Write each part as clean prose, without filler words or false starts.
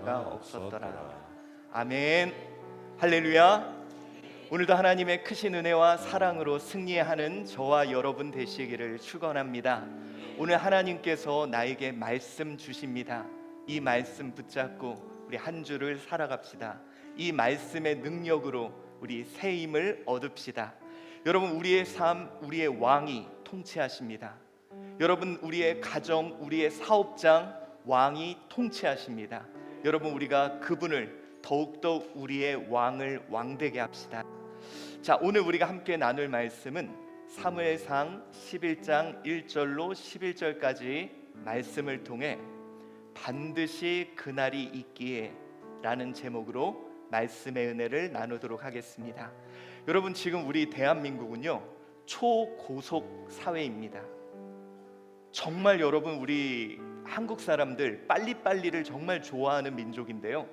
자가 없었더라. 아멘. 할렐루야. 오늘도 하나님의 크신 은혜와 사랑으로 승리하는 저와 여러분 되시기를 축원합니다. 오늘 하나님께서 나에게 말씀 주십니다. 이 말씀 붙잡고 우리 한 주를 살아갑시다. 이 말씀의 능력으로 우리 새 힘을 얻읍시다. 여러분, 우리의 삶, 우리의 왕이 통치하십니다. 여러분, 우리의 가정, 우리의 사업장 왕이 통치하십니다. 여러분, 우리가 그분을 더욱더 우리의 왕을 왕되게 합시다. 자, 오늘 우리가 함께 나눌 말씀은 사무엘상 11장 1절로 11절까지 말씀을 통해 반드시 그날이 있기에 라는 제목으로 말씀의 은혜를 나누도록 하겠습니다. 여러분, 지금 우리 대한민국은요, 초고속 사회입니다. 정말 여러분, 우리 한국 사람들 빨리빨리를 정말 좋아하는 민족인데요,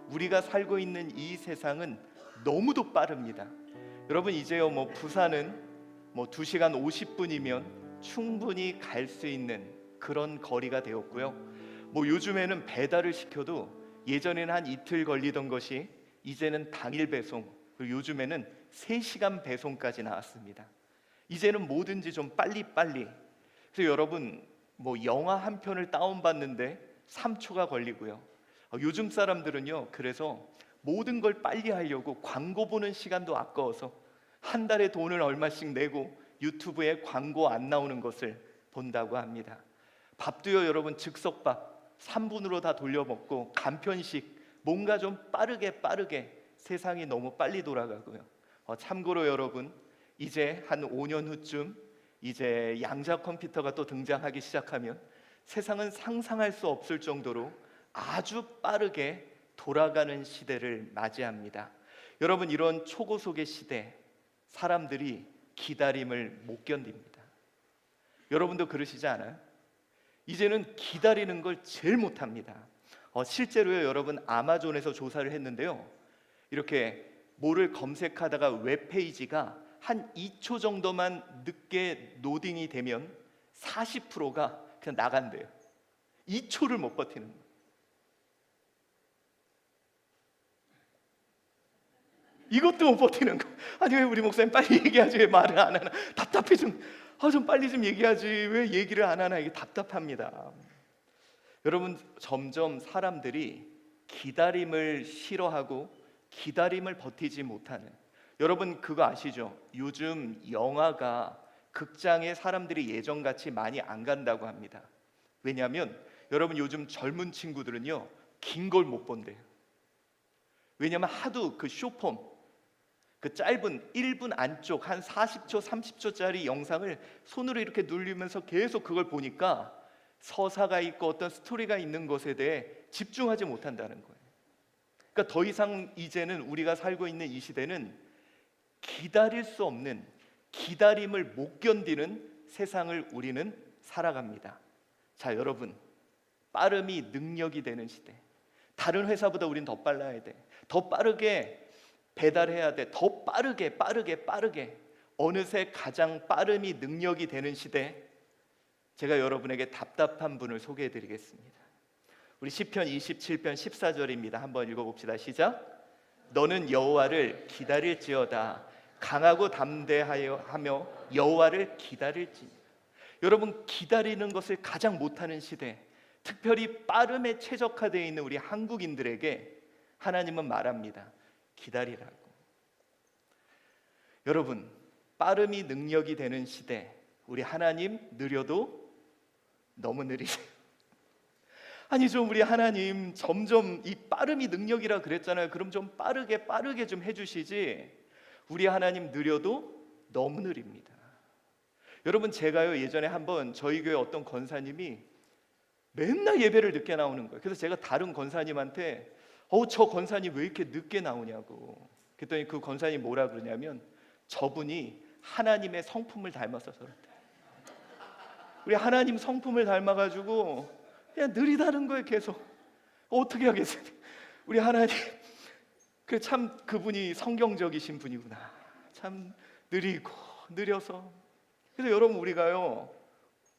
우리가 살고 있는 이 세상은 너무도 빠릅니다. 여러분, 이제요 부산은 2시간 50분이면 충분히 갈 수 있는 그런 거리가 되었고요, 요즘에는 배달을 시켜도 예전에는 한 이틀 걸리던 것이 이제는 당일 배송, 그리고 요즘에는 3시간 배송까지 나왔습니다. 이제는 뭐든지 좀 빨리빨리. 그래서 여러분, 영화 한 편을 다운받는데 3초가 걸리고요, 요즘 사람들은요, 그래서 모든 걸 빨리 하려고 광고 보는 시간도 아까워서 한 달에 돈을 얼마씩 내고 유튜브에 광고 안 나오는 것을 본다고 합니다. 밥도요, 여러분, 즉석밥 3분으로 다 돌려 먹고 간편식, 뭔가 좀 빠르게 세상이 너무 빨리 돌아가고요. 참고로 여러분, 이제 한 5년 후쯤 이제 양자 컴퓨터가 또 등장하기 시작하면 세상은 상상할 수 없을 정도로 아주 빠르게 돌아가는 시대를 맞이합니다. 여러분, 이런 초고속의 시대, 사람들이 기다림을 못 견딥니다. 여러분도 그러시지 않아요? 이제는 기다리는 걸 제일 못합니다. 실제로요, 여러분, 아마존에서 조사를 했는데요, 이렇게 뭐를 검색하다가 웹페이지가 한 2초 정도만 늦게 로딩이 되면 40%가 그냥 나간대요. 2초를 못 버티는 거예요. 이것도 못 버티는 거. 아니, 왜 우리 목사님 빨리 얘기하지, 왜 말을 안 하나? 답답해. 좀 빨리 좀 얘기하지, 왜 얘기를 안 하나? 이게 답답합니다. 여러분, 점점 사람들이 기다림을 싫어하고 기다림을 버티지 못하는, 여러분 그거 아시죠? 요즘 영화가 극장에 사람들이 예전같이 많이 안 간다고 합니다. 왜냐하면 여러분, 요즘 젊은 친구들은요, 긴 걸 못 본대요. 왜냐하면 하도 그 쇼폼, 그 짧은 1분 안쪽 한 40초 30초짜리 영상을 손으로 이렇게 누르면서 계속 그걸 보니까 서사가 있고 어떤 스토리가 있는 것에 대해 집중하지 못한다는 거예요. 그러니까 더 이상 이제는 우리가 살고 있는 이 시대는 기다릴 수 없는, 기다림을 못 견디는 세상을 우리는 살아갑니다. 자, 여러분, 빠름이 능력이 되는 시대. 다른 회사보다 우린 더 빨라야 돼. 더 빠르게 배달해야 돼. 더 빠르게. 어느새 가장 빠름이 능력이 되는 시대, 제가 여러분에게 답답한 분을 소개해 드리겠습니다. 우리 시편 27편 14절입니다. 한번 읽어봅시다. 시작. 너는 여호와를 기다릴지어다. 강하고 담대하며 여호와를 기다릴지. 여러분, 기다리는 것을 가장 못하는 시대, 특별히 빠름에 최적화되어 있는 우리 한국인들에게 하나님은 말합니다. 기다리라고. 여러분, 빠름이 능력이 되는 시대, 우리 하나님 느려도 너무 느리세요. 아니, 좀 우리 하나님 점점 이 빠름이 능력이라 그랬잖아요. 그럼 좀 빠르게 좀 해주시지. 우리 하나님 느려도 너무 느립니다. 여러분, 제가요, 예전에 한번 저희 교회 어떤 권사님이 맨날 예배를 늦게 나오는 거예요. 그래서 제가 다른 권사님한테 저 권사님 왜 이렇게 늦게 나오냐고 그랬더니 그 권사님이 뭐라 그러냐면, 저분이 하나님의 성품을 닮아서 그렇대. 우리 하나님 성품을 닮아가지고 그냥 느리다는 거예요. 계속. 어떻게 하겠어요? 우리 하나님, 참 그분이 성경적이신 분이구나. 참 느려서. 그래서 여러분, 우리가요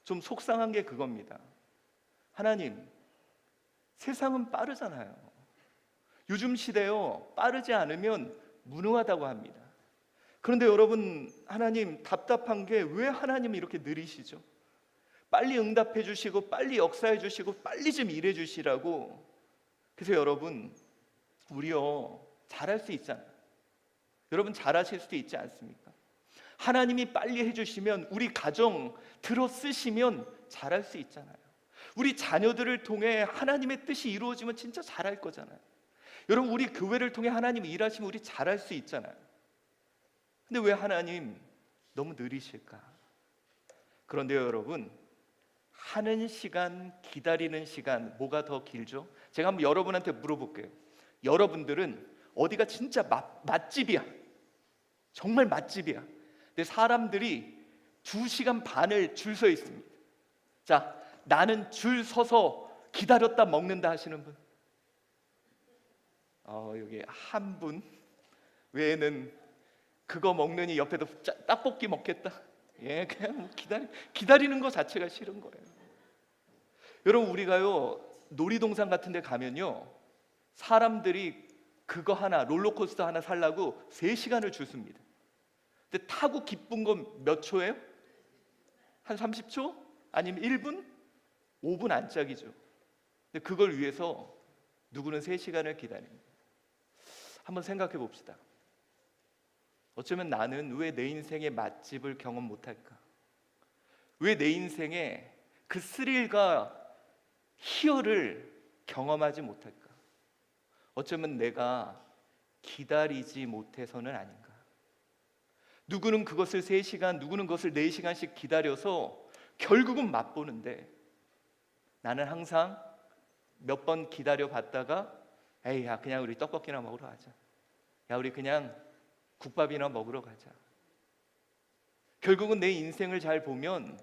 좀 속상한 게 그겁니다. 하나님, 세상은 빠르잖아요. 요즘 시대요, 빠르지 않으면 무능하다고 합니다. 그런데 여러분, 하나님 답답한 게 왜 하나님이 이렇게 느리시죠? 빨리 응답해 주시고 빨리 역사해 주시고 빨리 좀 일해 주시라고. 그래서 여러분, 우리요 잘할 수 있잖아요. 여러분 잘하실 수도 있지 않습니까? 하나님이 빨리 해주시면, 우리 가정 들어 쓰시면 잘할 수 있잖아요. 우리 자녀들을 통해 하나님의 뜻이 이루어지면 진짜 잘할 거잖아요. 여러분, 우리 교회를 통해 하나님이 일하시면 우리 잘할 수 있잖아요. 근데 왜 하나님 너무 느리실까? 그런데요 여러분, 하는 시간, 기다리는 시간, 뭐가 더 길죠? 제가 한번 여러분한테 물어볼게요. 여러분들은 어디가 진짜 맛집이야, 정말 맛집이야, 근데 사람들이 2시간 반을 줄 서 있습니다. 자, 나는 줄 서서 기다렸다 먹는다 하시는 분? 여기 한 분 외에는 그거 먹느니 옆에도 떡볶이 먹겠다. 예, 그냥 뭐 기다리는 거 자체가 싫은 거예요. 여러분, 우리가요 놀이동산 같은 데 가면요, 사람들이 그거 하나, 롤러코스터 하나 살라고 3시간을 줄 섭니다. 근데 타고 기쁜 건 몇 초예요? 한 30초? 아니면 1분? 5분 안짝이죠. 근데 그걸 위해서 누구는 3시간을 기다립니다. 한번 생각해 봅시다. 어쩌면 나는 왜 내 인생의 맛집을 경험 못할까? 왜 내 인생에 그 스릴과 희열을 경험하지 못할까? 어쩌면 내가 기다리지 못해서는 아닌가? 누구는 그것을 3시간, 누구는 그것을 4시간씩 기다려서 결국은 맛보는데, 나는 항상 몇 번 기다려 봤다가 에이, 야, 그냥 우리 떡볶이나 먹으러 가자. 야, 우리 그냥 국밥이나 먹으러 가자. 결국은 내 인생을 잘 보면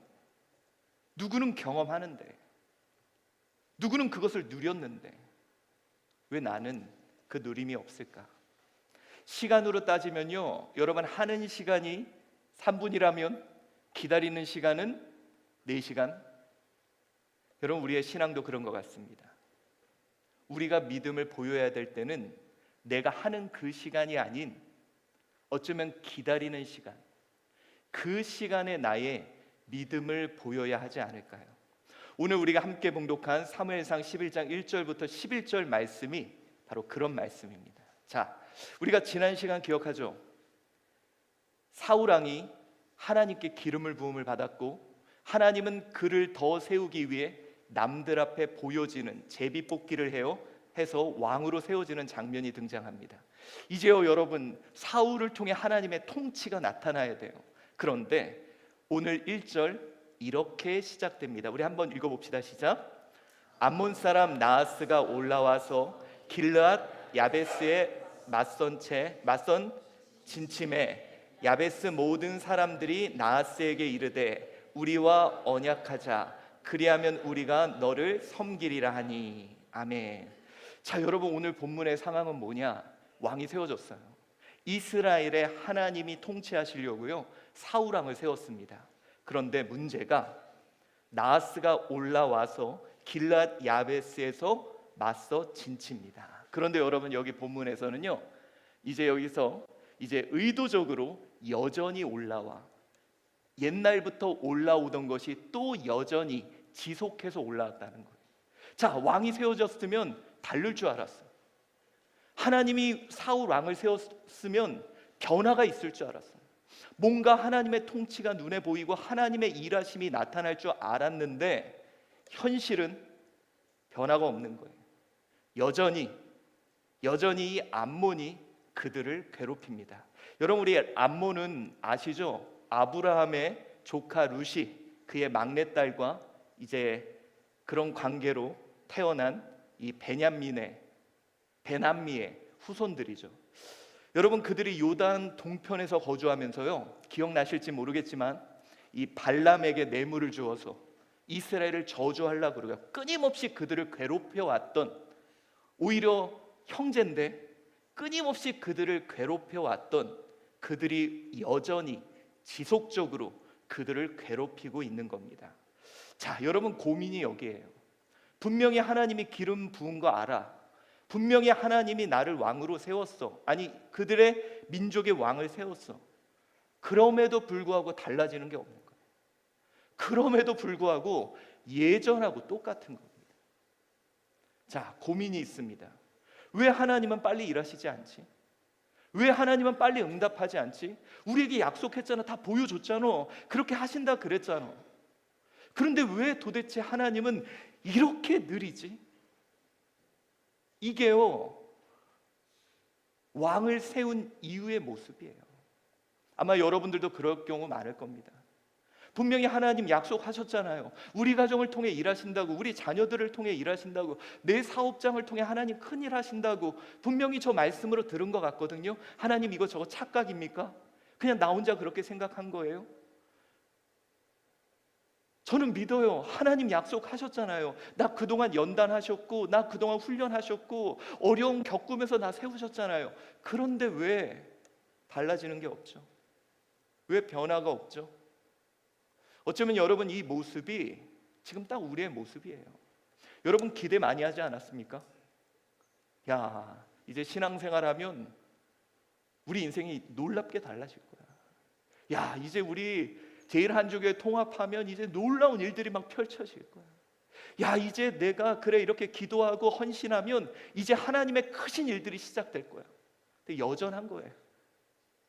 누구는 경험하는데, 누구는 그것을 누렸는데 왜 나는 그 누림이 없을까? 시간으로 따지면요, 여러분, 하는 시간이 3분이라면 기다리는 시간은 4시간. 여러분, 우리의 신앙도 그런 것 같습니다. 우리가 믿음을 보여야 될 때는 내가 하는 그 시간이 아닌 어쩌면 기다리는 시간, 그 시간에 나의 믿음을 보여야 하지 않을까요? 오늘 우리가 함께 봉독한 사무엘상 11장 1절부터 11절 말씀이 바로 그런 말씀입니다. 자, 우리가 지난 시간 기억하죠? 사울 왕이 하나님께 기름을 부음을 받았고, 하나님은 그를 더 세우기 위해 남들 앞에 보여지는 제비뽑기를 해서 왕으로 세워지는 장면이 등장합니다. 이제요 여러분, 사울을 통해 하나님의 통치가 나타나야 돼요. 그런데 오늘 1절 이렇게 시작됩니다. 우리 한번 읽어봅시다. 시작. 암몬 사람 나하스가 올라와서 길르앗 야베스에 맞선 진침에 야베스 모든 사람들이 나하스에게 이르되 우리와 언약하자, 그리하면 우리가 너를 섬기리라 하니. 아멘. 자, 여러분, 오늘 본문의 상황은 뭐냐? 왕이 세워졌어요. 이스라엘에 하나님이 통치하시려고요 사울 왕을 세웠습니다. 그런데 문제가, 나하스가 올라와서 길앗 야베스에서 맞서 진칩니다. 그런데 여러분, 여기 본문에서는요, 여기서 의도적으로 여전히 올라와, 옛날부터 올라오던 것이 또 여전히 지속해서 올라왔다는 거예요. 자, 왕이 세워졌으면 다를 줄 알았어요. 하나님이 사울 왕을 세웠으면 변화가 있을 줄 알았어요. 뭔가 하나님의 통치가 눈에 보이고 하나님의 일하심이 나타날 줄 알았는데, 현실은 변화가 없는 거예요. 여전히 이 암몬이 그들을 괴롭힙니다. 여러분, 우리 암몬은 아시죠? 아브라함의 조카 룻이 그의 막내딸과 그런 관계로 태어난 이 베냐민의 베남미의 후손들이죠. 여러분, 그들이 요단 동편에서 거주하면서요, 기억나실지 모르겠지만 이 발람에게 뇌물을 주어서 이스라엘을 저주하려고 그러고요, 끊임없이 그들을 괴롭혀왔던, 오히려 형제인데 끊임없이 그들을 괴롭혀왔던 그들이 여전히 지속적으로 그들을 괴롭히고 있는 겁니다. 자, 여러분, 고민이 여기에요. 분명히 하나님이 기름 부은 거 알아. 분명히 하나님이 나를 왕으로 세웠어. 아니, 그들의 민족의 왕을 세웠어. 그럼에도 불구하고 달라지는 게 없는 거예요. 그럼에도 불구하고 예전하고 똑같은 겁니다. 자, 고민이 있습니다. 왜 하나님은 빨리 일하시지 않지? 왜 하나님은 빨리 응답하지 않지? 우리에게 약속했잖아. 다 보여줬잖아. 그렇게 하신다 그랬잖아. 그런데 왜 도대체 하나님은 이렇게 느리지? 이게요, 왕을 세운 이유의 모습이에요. 아마 여러분들도 그럴 경우 많을 겁니다. 분명히 하나님 약속하셨잖아요. 우리 가정을 통해 일하신다고, 우리 자녀들을 통해 일하신다고, 내 사업장을 통해 하나님 큰일 하신다고 분명히 저 말씀으로 들은 것 같거든요. 하나님 이거 저거 착각입니까? 그냥 나 혼자 그렇게 생각한 거예요? 저는 믿어요. 하나님 약속하셨잖아요. 나 그동안 연단하셨고, 나 그동안 훈련하셨고, 어려움 겪으면서 나 세우셨잖아요. 그런데 왜 달라지는 게 없죠? 왜 변화가 없죠? 어쩌면 여러분 이 모습이 지금 딱 우리의 모습이에요. 여러분 기대 많이 하지 않았습니까? 야, 이제 신앙생활하면 우리 인생이 놀랍게 달라질 거야. 야, 이제 우리 제1한주교회 통합하면 이제 놀라운 일들이 막 펼쳐질 거야. 야, 이제 내가 그래 이렇게 기도하고 헌신하면 이제 하나님의 크신 일들이 시작될 거야. 근데 여전한 거예요.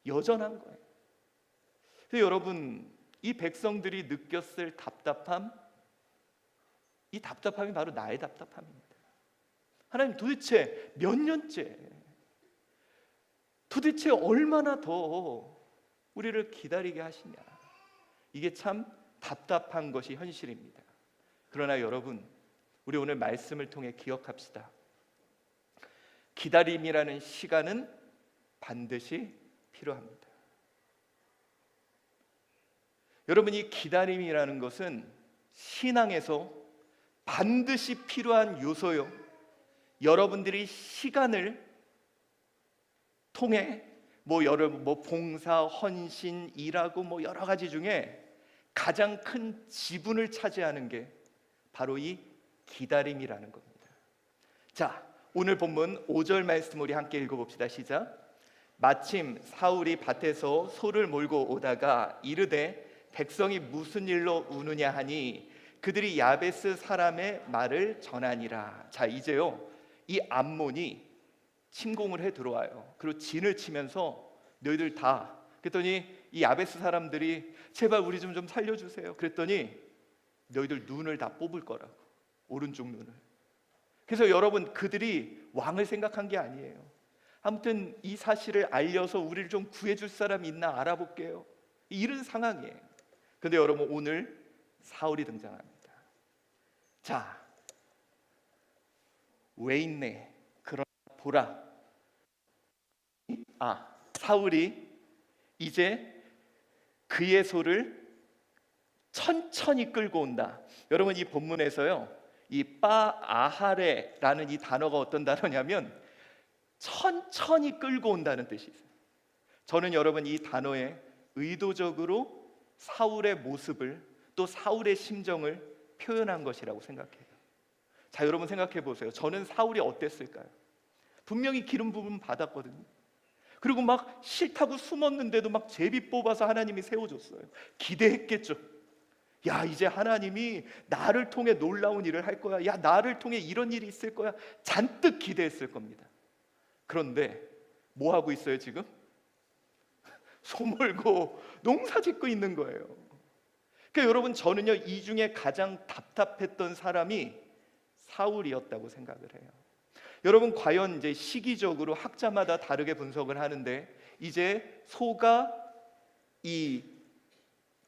여전한 거예요. 그래서 여러분, 이 백성들이 느꼈을 답답함, 이 답답함이 바로 나의 답답함입니다. 하나님 도대체 몇 년째, 도대체 얼마나 더 우리를 기다리게 하시냐. 이게 참 답답한 것이 현실입니다. 그러나 여러분, 우리 오늘 말씀을 통해 기억합시다. 기다림이라는 시간은 반드시 필요합니다. 여러분, 이 기다림이라는 것은 신앙에서 반드시 필요한 요소요. 여러분들이 시간을 통해 여러분 봉사, 헌신, 일하고 여러 가지 중에 가장 큰 지분을 차지하는 게 바로 이 기다림이라는 겁니다. 자, 오늘 본문 5절 말씀 우리 함께 읽어봅시다. 시작. 마침 사울이 밭에서 소를 몰고 오다가 이르되 백성이 무슨 일로 우느냐 하니 그들이 야베스 사람의 말을 전하니라. 자, 이제요, 이 암몬이 침공을 해 들어와요. 그리고 진을 치면서 너희들 다, 그랬더니 이 야베스 사람들이 제발 우리 좀 살려주세요. 그랬더니 너희들 눈을 다 뽑을 거라고, 오른쪽 눈을. 그래서 여러분, 그들이 왕을 생각한 게 아니에요. 아무튼 이 사실을 알려서 우리를 좀 구해줄 사람이 있나 알아볼게요. 이런 상황이에요. 근데 여러분, 오늘 사울이 등장합니다. 자, 왜 있네? 그러나 보라. 사울이 이제 그의 소를 천천히 끌고 온다. 여러분, 이 본문에서요, 이 빠아하레라는 이 단어가 어떤 단어냐면 천천히 끌고 온다는 뜻이 있어요. 저는 여러분 이 단어에 의도적으로 사울의 모습을, 또 사울의 심정을 표현한 것이라고 생각해요. 자, 여러분 생각해 보세요. 저는 사울이 어땠을까요? 분명히 기름 부음 받았거든요. 그리고 막 싫다고 숨었는데도 막 제비 뽑아서 하나님이 세워줬어요. 기대했겠죠. 야, 이제 하나님이 나를 통해 놀라운 일을 할 거야. 야, 나를 통해 이런 일이 있을 거야. 잔뜩 기대했을 겁니다. 그런데 뭐 하고 있어요 지금? 소 몰고 농사 짓고 있는 거예요. 그러니까 여러분, 저는요 이 중에 가장 답답했던 사람이 사울이었다고 생각을 해요. 여러분, 과연 이제 시기적으로 학자마다 다르게 분석을 하는데, 이제 소가 이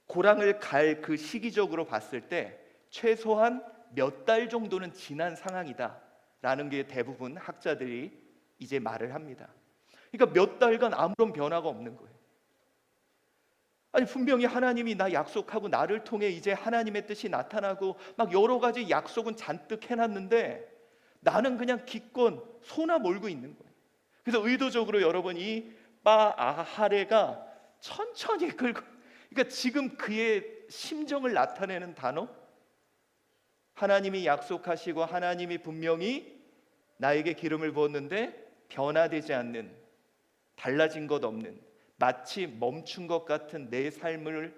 고랑을 갈 그 시기적으로 봤을 때 최소한 몇 달 정도는 지난 상황이다라는 게 대부분 학자들이 이제 말을 합니다. 그러니까 몇 달간 아무런 변화가 없는 거예요. 아니, 분명히 하나님이 나 약속하고 나를 통해 이제 하나님의 뜻이 나타나고 막 여러 가지 약속은 잔뜩 해놨는데 나는 그냥 기껏 소나 몰고 있는 거예요. 그래서 의도적으로 여러분 이 빠아하레가 천천히 끌고, 그러니까 지금 그의 심정을 나타내는 단어, 하나님이 약속하시고 하나님이 분명히 나에게 기름을 부었는데 변화되지 않는, 달라진 것 없는, 마치 멈춘 것 같은 내 삶으로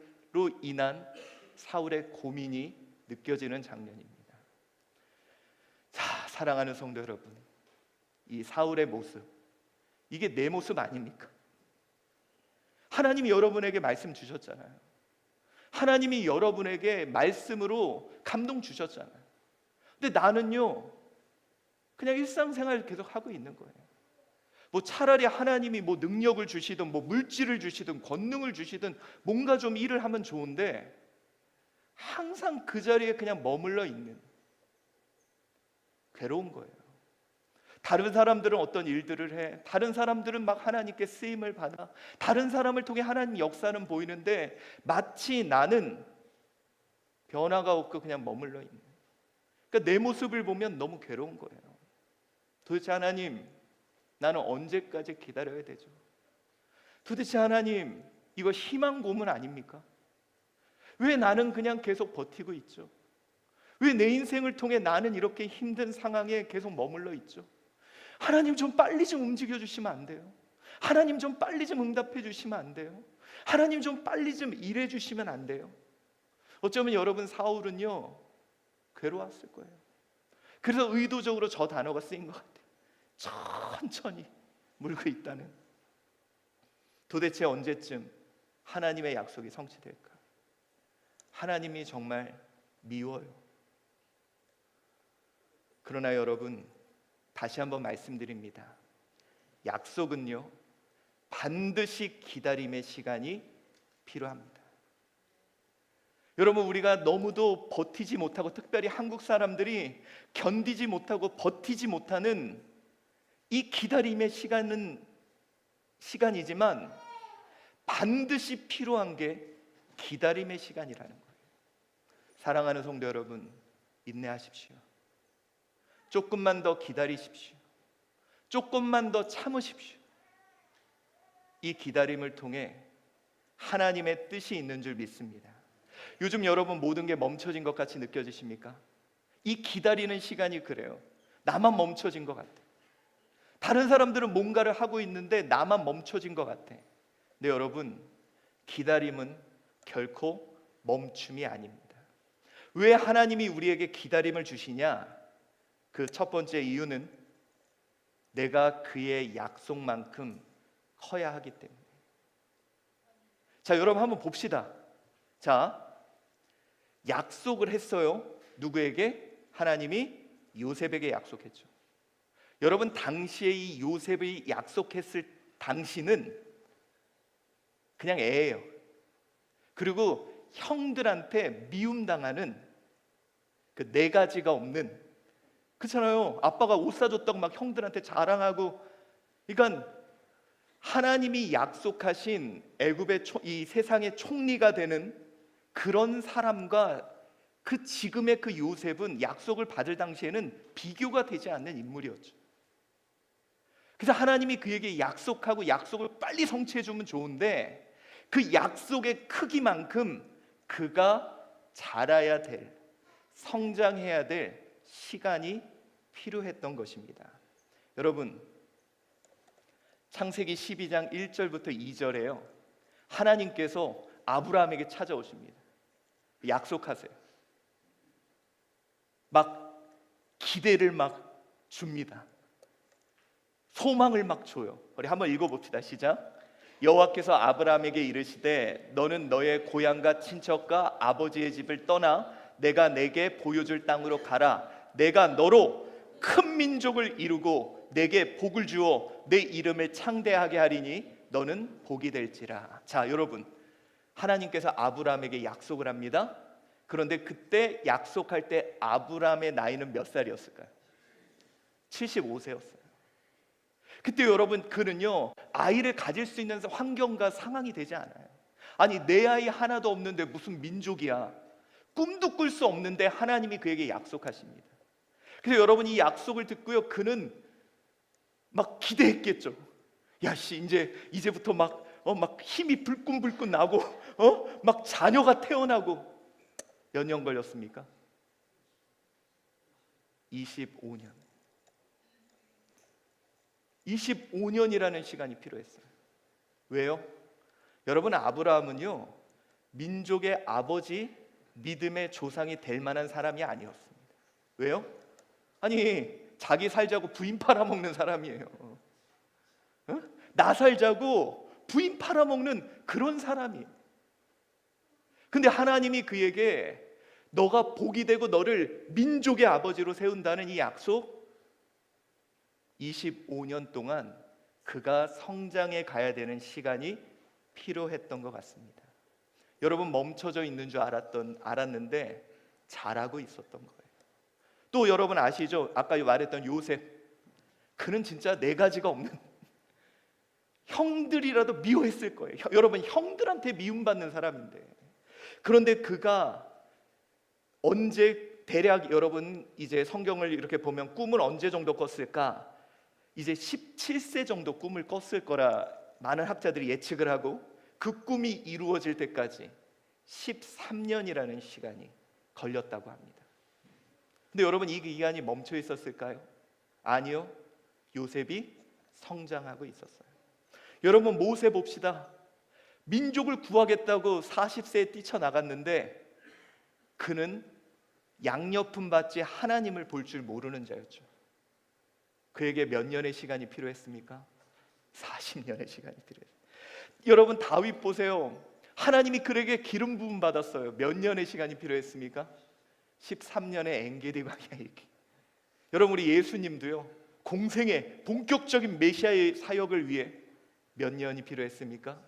인한 사울의 고민이 느껴지는 장면입니다. 자, 사랑하는 성도 여러분, 이 사울의 모습, 이게 내 모습 아닙니까? 하나님이 여러분에게 말씀 주셨잖아요. 하나님이 여러분에게 말씀으로 감동 주셨잖아요. 근데 나는요, 그냥 일상생활 계속 하고 있는 거예요. 뭐 차라리 하나님이 뭐 능력을 주시든 뭐 물질을 주시든 권능을 주시든 뭔가 좀 일을 하면 좋은데 항상 그 자리에 그냥 머물러 있는, 괴로운 거예요. 다른 사람들은 어떤 일들을 해, 다른 사람들은 막 하나님께 쓰임을 받아, 다른 사람을 통해 하나님 역사는 보이는데 마치 나는 변화가 없고 그냥 머물러 있는, 그러니까 내 모습을 보면 너무 괴로운 거예요. 도대체 하나님, 나는 언제까지 기다려야 되죠? 도대체 하나님, 이거 희망 고문 아닙니까? 왜 나는 그냥 계속 버티고 있죠? 왜 내 인생을 통해 나는 이렇게 힘든 상황에 계속 머물러 있죠? 하나님, 좀 빨리 좀 움직여 주시면 안 돼요? 하나님, 좀 빨리 좀 응답해 주시면 안 돼요? 하나님, 좀 빨리 좀 일해 주시면 안 돼요? 어쩌면 여러분, 사울은요 괴로웠을 거예요. 그래서 의도적으로 저 단어가 쓰인 것 같아요. 천천히 물고 있다는. 도대체 언제쯤 하나님의 약속이 성취될까? 하나님이 정말 미워요. 그러나 여러분, 다시 한번 말씀드립니다. 약속은요 반드시 기다림의 시간이 필요합니다. 여러분, 우리가 너무도 버티지 못하고, 특별히 한국 사람들이 견디지 못하고 버티지 못하는 이 기다림의 시간이지만 반드시 필요한 게 기다림의 시간이라는 거예요. 사랑하는 성도 여러분, 인내하십시오. 조금만 더 기다리십시오. 조금만 더 참으십시오. 이 기다림을 통해 하나님의 뜻이 있는 줄 믿습니다. 요즘 여러분, 모든 게 멈춰진 것 같이 느껴지십니까? 이 기다리는 시간이 그래요. 나만 멈춰진 것 같아. 다른 사람들은 뭔가를 하고 있는데 나만 멈춰진 것 같아. 근데 여러분, 기다림은 결코 멈춤이 아닙니다. 왜 하나님이 우리에게 기다림을 주시냐? 그 첫 번째 이유는 내가 그의 약속만큼 커야 하기 때문에. 자, 여러분 한번 봅시다. 자, 약속을 했어요. 누구에게? 하나님이 요셉에게 약속했죠. 여러분, 당시에 이 요셉이 약속했을 당시는 그냥 애예요. 그리고 형들한테 미움당하는 그 네 가지가 없는, 그렇잖아요. 아빠가 옷 사줬다고 막 형들한테 자랑하고. 그러니까 하나님이 약속하신 애굽의 이 세상의 총리가 되는 그런 사람과 그 지금의 그 요셉은 약속을 받을 당시에는 비교가 되지 않는 인물이었죠. 그래서 하나님이 그에게 약속하고 약속을 빨리 성취해 주면 좋은데 그 약속의 크기만큼 그가 자라야 될, 성장해야 될 시간이 필요했던 것입니다. 여러분, 창세기 12장 1절부터 2절에요 하나님께서 아브라함에게 찾아오십니다. 약속하세요. 막 기대를 막 줍니다. 소망을 막 줘요. 우리 한번 읽어봅시다. 시작. 여호와께서 아브라함에게 이르시되 너는 너의 고향과 친척과 아버지의 집을 떠나 내가 내게 보여줄 땅으로 가라. 내가 너로 큰 민족을 이루고 내게 복을 주어 내 이름을 창대하게 하리니 너는 복이 될지라. 자, 여러분, 하나님께서 아브라함에게 약속을 합니다. 그런데 그때 약속할 때 아브라함의 나이는 몇 살이었을까요? 75세였어요. 그때 여러분, 그는요 아이를 가질 수 있는 환경과 상황이 되지 않아요. 아니, 내 아이 하나도 없는데 무슨 민족이야. 꿈도 꿀 수 없는데 하나님이 그에게 약속하십니다. 그래서 여러분, 이 약속을 듣고요 그는 막 기대했겠죠. 야, 이제부터 막 힘이 불끈불끈 나고 막 자녀가 태어나고. 몇 년 걸렸습니까? 25년. 25년이라는 시간이 필요했어요. 왜요? 여러분, 아브라함은요, 민족의 아버지, 믿음의 조상이 될 만한 사람이 아니었습니다. 왜요? 아니, 자기 살자고 부인 팔아먹는 사람이에요. 어? 나 살자고 부인 팔아먹는 그런 사람이에요. 근데 하나님이 그에게 너가 복이 되고 너를 민족의 아버지로 세운다는 이 약속, 25년 동안 그가 성장해 가야 되는 시간이 필요했던 것 같습니다. 여러분, 멈춰져 있는 줄 알았는데 잘하고 있었던 거예요. 또 여러분 아시죠? 아까 말했던 요셉, 그는 진짜 네 가지가 없는, 형들이라도 미워했을 거예요. 여러분, 형들한테 미움받는 사람인데, 그런데 그가 언제, 대략 여러분 이제 성경을 이렇게 보면 꿈을 언제 정도 꿨을까? 이제 17세 정도 꿈을 꿨을 거라 많은 학자들이 예측을 하고, 그 꿈이 이루어질 때까지 13년이라는 시간이 걸렸다고 합니다. 근데 여러분, 이 기간이 멈춰 있었을까요? 아니요. 요셉이 성장하고 있었어요. 여러분, 모세 봅시다. 민족을 구하겠다고 40세에 뛰쳐나갔는데 그는 양옆은 받지 하나님을 볼 줄 모르는 자였죠. 그에게 몇 년의 시간이 필요했습니까? 40년의 시간이 필요했어요. 여러분, 다윗 보세요. 하나님이 그에게 기름 부음 받았어요. 몇 년의 시간이 필요했습니까? 13년의 엔게디 광야 얘기. 여러분, 우리 예수님도요, 공생의 본격적인 메시아의 사역을 위해 몇 년이 필요했습니까?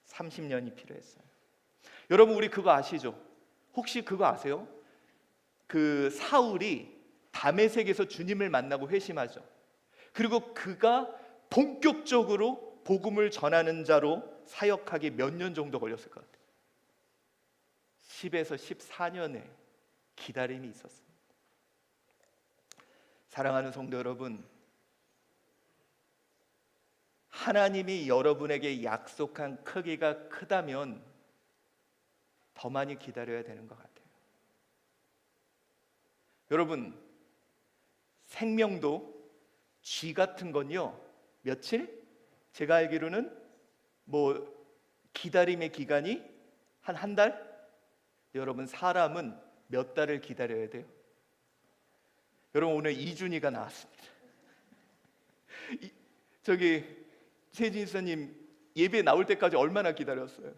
30년이 필요했어요. 여러분, 우리 그거 아시죠? 혹시 그거 아세요? 그 사울이 다메섹에서 주님을 만나고 회심하죠. 그리고 그가 본격적으로 복음을 전하는 자로 사역하기 몇 년 정도 걸렸을 것 같아요? 10에서 14년의 기다림이 있었습니다. 사랑하는 성도 여러분, 하나님이 여러분에게 약속한 크기가 크다면 더 많이 기다려야 되는 것 같아요. 여러분, 생명도 쥐 같은 건요, 며칠? 제가 알기로는 기다림의 기간이 한 달? 여러분, 사람은 몇 달을 기다려야 돼요? 여러분, 오늘 이준이가 나왔습니다. 저기 세진 지사님 예배 나올 때까지 얼마나 기다렸어요?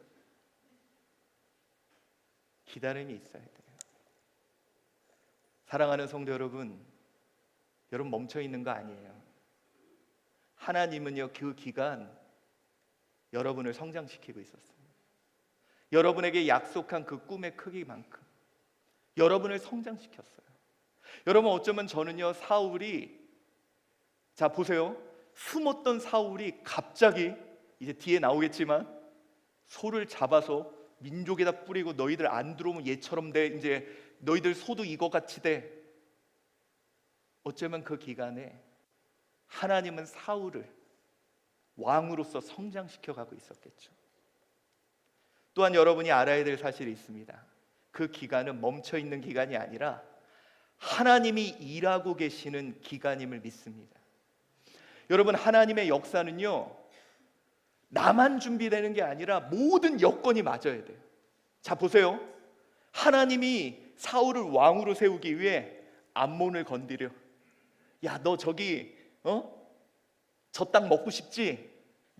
기다림이 있어야 돼요. 사랑하는 성도 여러분, 여러분 멈춰 있는 거 아니에요. 하나님은요, 그 기간 여러분을 성장시키고 있었어요. 여러분에게 약속한 그 꿈의 크기만큼 여러분을 성장시켰어요. 여러분, 어쩌면 저는요, 사울이, 자 보세요, 숨었던 사울이 갑자기, 이제 뒤에 나오겠지만, 소를 잡아서 민족에다 뿌리고 너희들 안 들어오면 얘처럼 돼, 이제 너희들 소도 이거 같이 돼. 어쩌면 그 기간에 하나님은 사울을 왕으로서 성장시켜가고 있었겠죠. 또한 여러분이 알아야 될 사실이 있습니다. 그 기간은 멈춰있는 기간이 아니라 하나님이 일하고 계시는 기간임을 믿습니다. 여러분, 하나님의 역사는요, 나만 준비되는 게 아니라 모든 여건이 맞아야 돼요. 자 보세요, 하나님이 사울을 왕으로 세우기 위해 암몬을 건드려. 야, 너 저기 저 땅 먹고 싶지?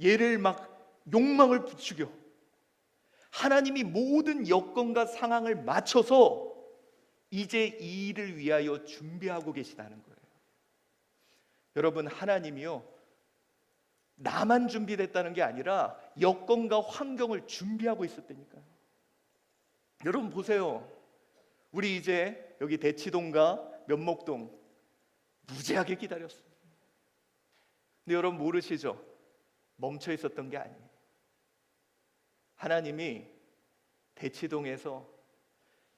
얘를 막 욕망을 부추겨. 하나님이 모든 여건과 상황을 맞춰서 이제 이 일을 위하여 준비하고 계시다는 거예요. 여러분, 하나님이요, 나만 준비됐다는 게 아니라 여건과 환경을 준비하고 있었다니까요. 여러분 보세요, 우리 이제 여기 대치동과 면목동 무지하게 기다렸어요. 근데 여러분 모르시죠? 멈춰 있었던 게 아니에요. 하나님이 대치동에서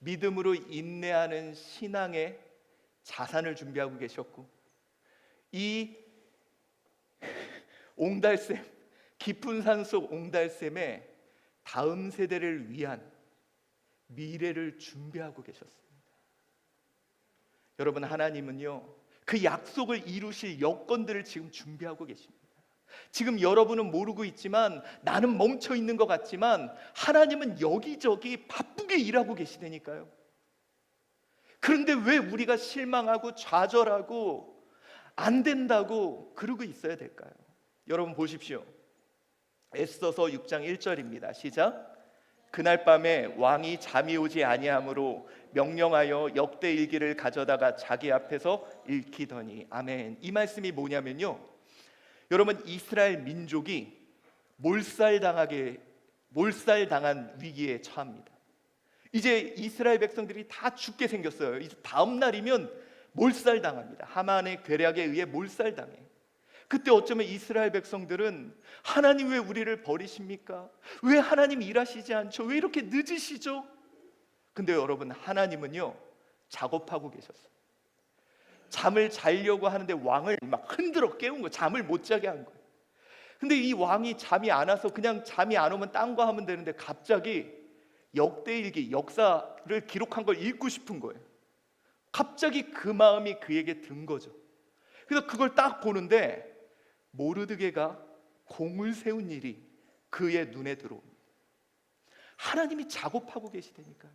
믿음으로 인내하는 신앙의 자산을 준비하고 계셨고, 이 옹달샘, 깊은 산속 옹달샘의 다음 세대를 위한 미래를 준비하고 계셨습니다. 여러분, 하나님은요, 그 약속을 이루실 여건들을 지금 준비하고 계십니다. 지금 여러분은 모르고 있지만, 나는 멈춰 있는 것 같지만 하나님은 여기저기 바쁘게 일하고 계시다니까요. 그런데 왜 우리가 실망하고 좌절하고 안 된다고 그러고 있어야 될까요? 여러분 보십시오. 에스더서 6장 1절입니다. 시작. 그날 밤에 왕이 잠이 오지 아니하므로 명령하여 역대일기를 가져다가 자기 앞에서 읽히더니. 아멘. 이 말씀이 뭐냐면요, 여러분, 이스라엘 민족이 몰살당한 위기에 처합니다. 이제 이스라엘 백성들이 다 죽게 생겼어요. 이제 다음 날이면 몰살당합니다. 하만의 괴략에 의해 몰살당해. 그때 어쩌면 이스라엘 백성들은 하나님 왜 우리를 버리십니까? 왜 하나님 일하시지 않죠? 왜 이렇게 늦으시죠? 근데 여러분, 하나님은요 작업하고 계셨어요. 잠을 자려고 하는데 왕을 막 흔들어 깨운 거예요. 잠을 못 자게 한 거예요. 근데 이 왕이 잠이 안 와서 그냥 잠이 안 오면 딴 거 하면 되는데 갑자기 역대일기, 역사를 기록한 걸 읽고 싶은 거예요. 갑자기 그 마음이 그에게 든 거죠. 그래서 그걸 딱 보는데 모르드게가 공을 세운 일이 그의 눈에 들어옵니다. 하나님이 작업하고 계시다니까요.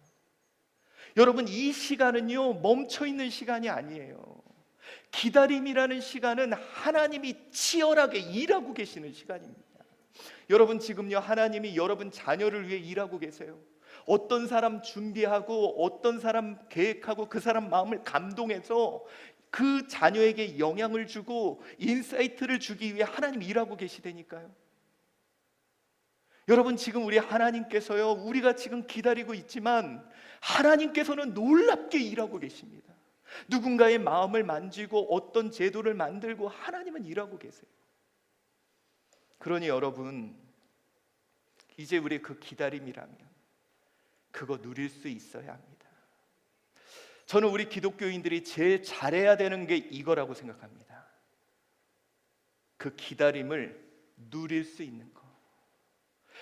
여러분, 이 시간은요 멈춰있는 시간이 아니에요. 기다림이라는 시간은 하나님이 치열하게 일하고 계시는 시간입니다. 여러분, 지금요 하나님이 여러분 자녀를 위해 일하고 계세요. 어떤 사람 준비하고 어떤 사람 계획하고 그 사람 마음을 감동해서 그 자녀에게 영향을 주고 인사이트를 주기 위해 하나님이 일하고 계시다니까요. 여러분, 지금 우리 하나님께서요, 우리가 지금 기다리고 있지만 하나님께서는 놀랍게 일하고 계십니다. 누군가의 마음을 만지고 어떤 제도를 만들고 하나님은 일하고 계세요. 그러니 여러분, 이제 우리 그 기다림이라면 그거 누릴 수 있어야 합니다. 저는 우리 기독교인들이 제일 잘해야 되는 게 이거라고 생각합니다. 그 기다림을 누릴 수 있는 거.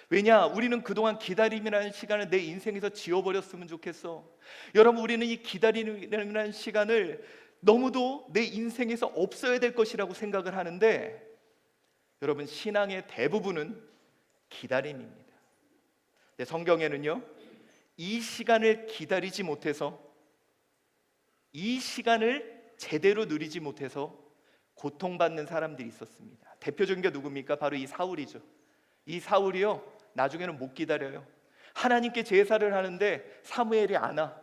왜냐? 우리는 그동안 기다림이라는 시간을 내 인생에서 지워버렸으면 좋겠어. 여러분, 우리는 이 기다림이라는 시간을 너무도 내 인생에서 없어야 될 것이라고 생각을 하는데, 여러분, 신앙의 대부분은 기다림입니다. 네, 성경에는요 이 시간을 기다리지 못해서, 이 시간을 제대로 누리지 못해서 고통받는 사람들이 있었습니다. 대표적인 게 누굽니까? 바로 이 사울이죠. 이 사울이요 나중에는 못 기다려요. 하나님께 제사를 하는데 사무엘이 안 와.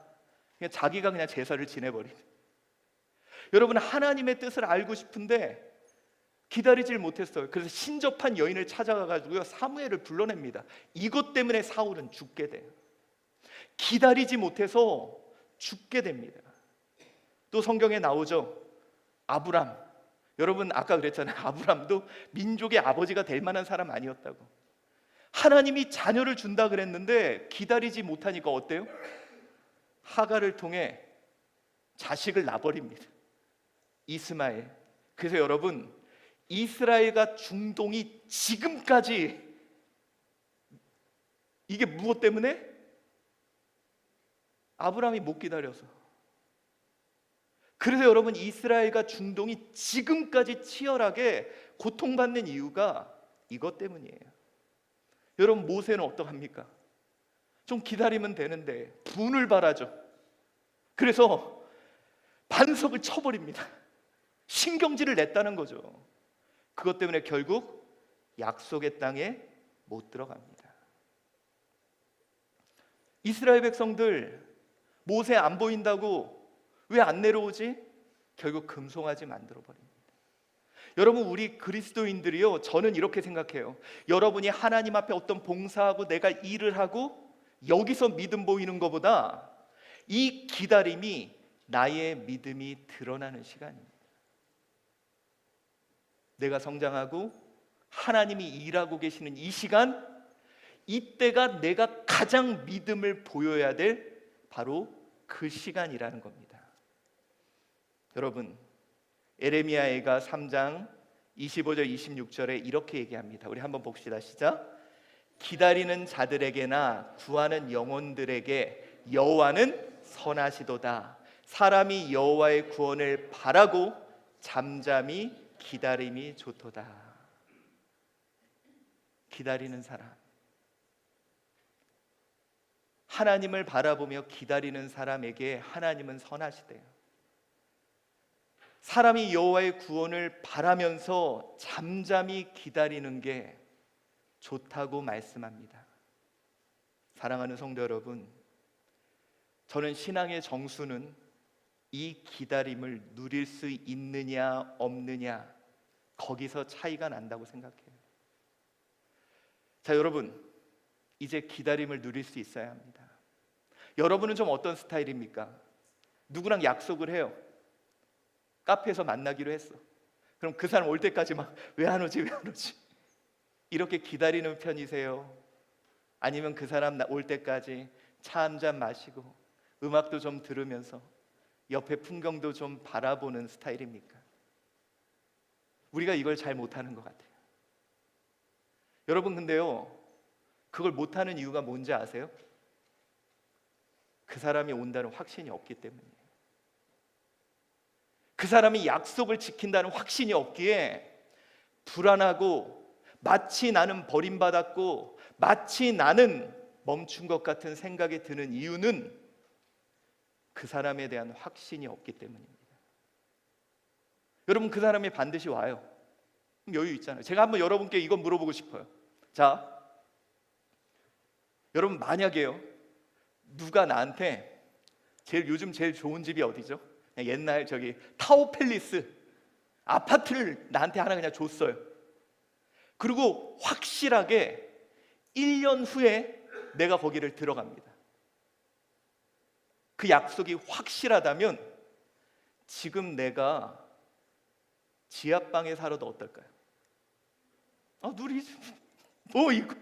그냥 자기가 그냥 제사를 지내버립니다. 여러분, 하나님의 뜻을 알고 싶은데 기다리질 못했어요. 그래서 신접한 여인을 찾아가가지고요 사무엘을 불러냅니다. 이것 때문에 사울은 죽게 돼요. 기다리지 못해서 죽게 됩니다. 또 성경에 나오죠, 아브람. 여러분, 아까 그랬잖아요. 아브람도 민족의 아버지가 될 만한 사람 아니었다고. 하나님이 자녀를 준다 그랬는데 기다리지 못하니까 어때요? 하갈을 통해 자식을 낳아버립니다. 이스마엘. 그래서 여러분, 이스라엘과 중동이 지금까지, 이게 무엇 때문에? 아브라함이 못 기다려서. 그래서 여러분, 이스라엘과 중동이 지금까지 치열하게 고통받는 이유가 이것 때문이에요. 여러분, 모세는 어떡합니까? 좀 기다리면 되는데 분을 발하죠. 그래서 반석을 쳐버립니다. 신경질을 냈다는 거죠. 그것 때문에 결국 약속의 땅에 못 들어갑니다. 이스라엘 백성들 모세 안 보인다고 왜 안 내려오지? 결국 금송아지 만들어버립니다. 여러분, 우리 그리스도인들이요, 저는 이렇게 생각해요. 여러분이 하나님 앞에 어떤 봉사하고 내가 일을 하고 여기서 믿음 보이는 것보다 이 기다림이 나의 믿음이 드러나는 시간입니다. 내가 성장하고 하나님이 일하고 계시는 이 시간, 이때가 내가 가장 믿음을 보여야 될 바로 그 시간이라는 겁니다. 여러분, 에레미야가 3장 25절 26절에 이렇게 얘기합니다. 우리 한번 봅시다. 시작. 기다리는 자들에게나 구하는 영혼들에게 여호와는 선하시도다. 사람이 여호와의 구원을 바라고 잠잠히 기다림이 좋도다. 기다리는 사람, 하나님을 바라보며 기다리는 사람에게 하나님은 선하시대요. 사람이 여호와의 구원을 바라면서 잠잠히 기다리는 게 좋다고 말씀합니다. 사랑하는 성도 여러분, 저는 신앙의 정수는 이 기다림을 누릴 수 있느냐 없느냐, 거기서 차이가 난다고 생각해요. 자, 여러분, 이제 기다림을 누릴 수 있어야 합니다. 여러분은 좀 어떤 스타일입니까? 누구랑 약속을 해요. 카페에서 만나기로 했어. 그럼 그 사람 올 때까지 막 왜 안 오지 왜 안 오지 이렇게 기다리는 편이세요? 아니면 그 사람 올 때까지 차 한 잔 마시고 음악도 좀 들으면서 옆에 풍경도 좀 바라보는 스타일입니까? 우리가 이걸 잘 못하는 것 같아요. 여러분, 근데요, 그걸 못하는 이유가 뭔지 아세요? 그 사람이 온다는 확신이 없기 때문이에요. 그 사람이 약속을 지킨다는 확신이 없기에 불안하고, 마치 나는 버림받았고 마치 나는 멈춘 것 같은 생각이 드는 이유는 그 사람에 대한 확신이 없기 때문입니다. 여러분, 그 사람이 반드시 와요. 여유 있잖아요. 제가 한번 여러분께 이거 물어보고 싶어요. 자, 여러분, 만약에요, 누가 나한테 요즘 제일 좋은 집이 어디죠? 옛날 저기 타워 팰리스 아파트를 나한테 하나 그냥 줬어요. 그리고 확실하게 1년 후에 내가 거기를 들어갑니다. 그 약속이 확실하다면 지금 내가 지하방에 살아도 어떨까요? 누리지 뭐 이거,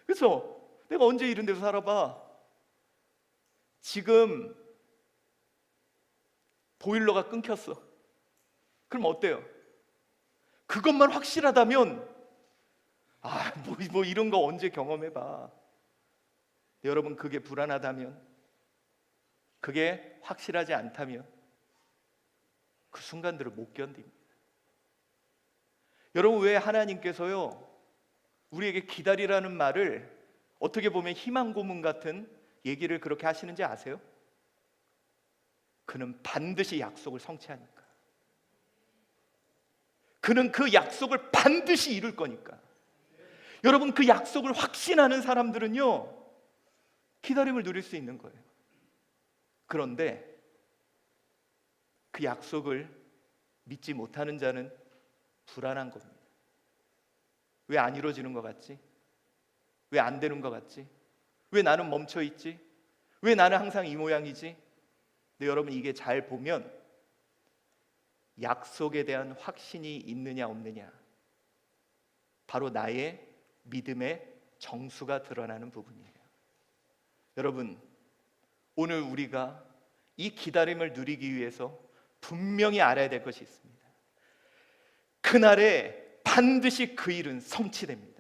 그래서 내가 언제 이런 데서 살아봐. 지금 보일러가 끊겼어. 그럼 어때요? 그것만 확실하다면 뭐 이런 거 언제 경험해봐. 여러분, 그게 불안하다면, 그게 확실하지 않다면 그 순간들을 못 견딥니다. 여러분, 왜 하나님께서요 우리에게 기다리라는 말을 어떻게 보면 희망 고문 같은 얘기를 그렇게 하시는지 아세요? 그는 반드시 약속을 성취하니까. 그는 그 약속을 반드시 이룰 거니까. 여러분, 그 약속을 확신하는 사람들은요 기다림을 누릴 수 있는 거예요. 그런데 그 약속을 믿지 못하는 자는 불안한 겁니다. 왜 안 이루어지는 것 같지? 왜 안 되는 것 같지? 왜 나는 멈춰 있지? 왜 나는 항상 이 모양이지? 근데 여러분, 이게 잘 보면 약속에 대한 확신이 있느냐 없느냐, 바로 나의 믿음의 정수가 드러나는 부분이에요. 여러분, 오늘 우리가 이 기다림을 누리기 위해서 분명히 알아야 될 것이 있습니다. 그날에 반드시 그 일은 성취됩니다.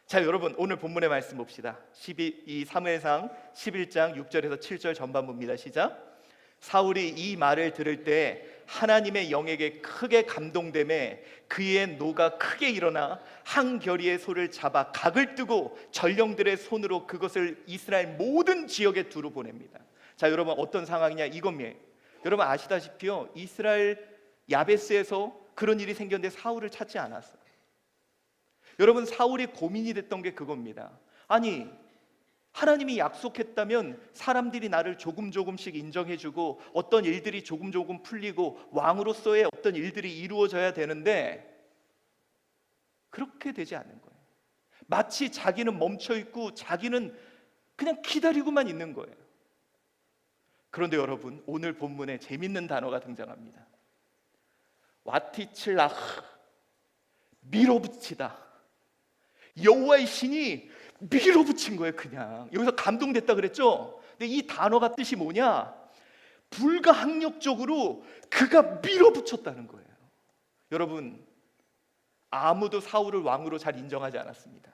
자, 여러분, 오늘 본문의 말씀 봅시다. 이 사무엘상 11장 6절에서 7절 전반부입니다. 시작. 사울이 이 말을 들을 때 하나님의 영에게 크게 감동되매 그의 노가 크게 일어나 한 결의의 소를 잡아 각을 뜨고 전령들의 손으로 그것을 이스라엘 모든 지역에 두루 보냅니다. 자, 여러분, 어떤 상황이냐 이겁니다. 여러분 아시다시피요, 이스라엘 야베스에서 그런 일이 생겼는데 사울을 찾지 않았어요. 여러분, 사울이 고민이 됐던 게 그겁니다. 아니, 하나님이 약속했다면 사람들이 나를 조금씩 인정해주고 어떤 일들이 조금 풀리고 왕으로서의 어떤 일들이 이루어져야 되는데 그렇게 되지 않는 거예요. 마치 자기는 멈춰있고 자기는 그냥 기다리고만 있는 거예요. 그런데 여러분, 오늘 본문에 재밌는 단어가 등장합니다. 와티칠라, 밀어붙이다. 여호와의 신이 밀어붙인 거예요. 그냥 여기서 감동됐다 그랬죠. 근데 이 단어가 뜻이 뭐냐, 불가항력적으로 그가 밀어붙였다는 거예요. 여러분, 아무도 사울을 왕으로 잘 인정하지 않았습니다.